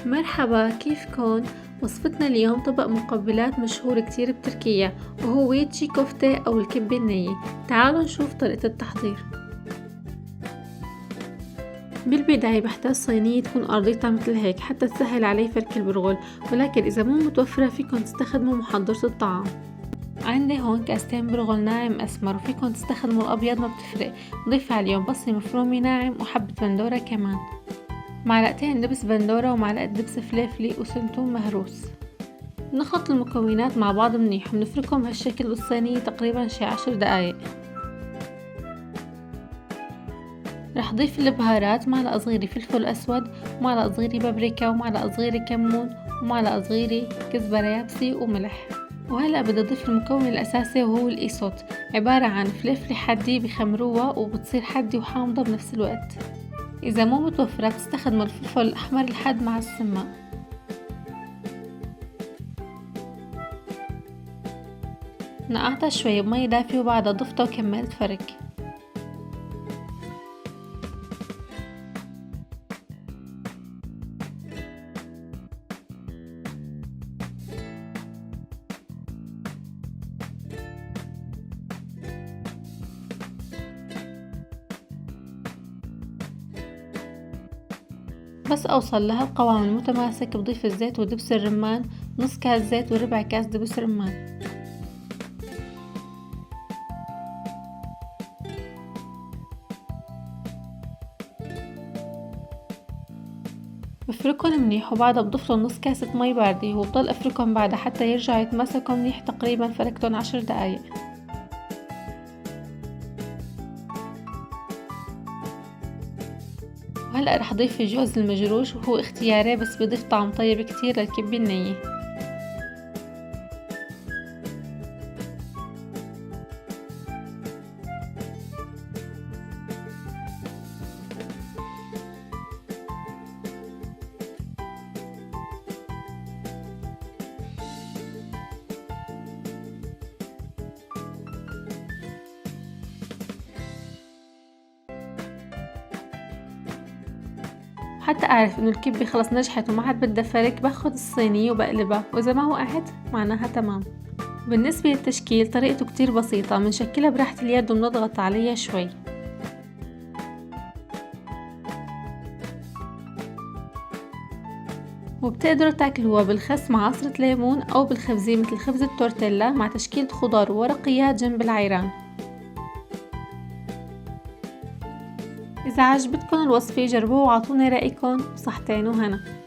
مرحبا، كيفكن؟ وصفتنا اليوم طبق مقبلات مشهور كتير بتركيا، وهو تشي كفتة أو الكبة النية. تعالوا نشوف طريقة التحضير. بالبداية بحتاج صينية تكون أرضيتها مثل هيك حتى تسهل علي فرك البرغل، ولكن إذا مو متوفرة فيكن تستخدموا محضرة الطعام. عندي هون كاستين برغل ناعم أسمر، وفيكن تستخدموا الأبيض ما بتفرق. نضيف عليهم بصل مفرومة ناعم وحبة بندورة كمان، معلقتين دبس بندورة ومعلقة دبس فليفلي وسنتوم مهروس. نخلط المكونات مع بعض منيح وبنفركهم هالشكل بالصينية تقريبا شي 10 دقايق. رح ضيف البهارات: معلقة صغيرة فلفل أسود، ومعلقة صغيرة بابريكا، ومعلقة صغيرة كمون، ومعلقة صغيرة كزبرة يابسة وملح. وهلأ بدي أضيف المكون الأساسي وهو الإيسوت، عبارة عن فلفل حدي بخمروها وبتصير حدي وحامضة بنفس الوقت. إذا مو متوفرة بتستخدموا الفلفل الأحمر الحاد مع السماق. نقعتها شوي بمي دافية وبعدها ضفتها وكملت فرك. بس أوصل لها القوام المتماسك بضيف الزيت ودبس الرمان، نص كاس زيت وربع كاس دبس رمان. بفركهم منيح وبعدها بضيفلن نص كاسة مي باردة، وبضل افركهم بعدها حتى يرجعوا يتماسكوا منيح. تقريبا فركتهم 10 دقايق. وهلأ رح ضيف الجوز المجروش، وهو اختياري بس بضيف طعم طيب كتير للكبة النية. حتى أعرف إنه الكبة خلص نجحت وما عاد بدها فرك، باخد الصينية وبقلبها، وإذا ما وقعت معناها تمام. بالنسبة للتشكيل طريقته كتير بسيطة، بنشكلها براحة اليد وبنضغط عليها شوي. وبتقدروا تاكلوها بالخس مع عصرة ليمون أو بالخبزة مثل خبز التورتيلا مع تشكيلة خضار وورقيات جنب العيران. إذا عجبتكن الوصفة جربوها وعطوني رأيكن، وصحتين وهنا.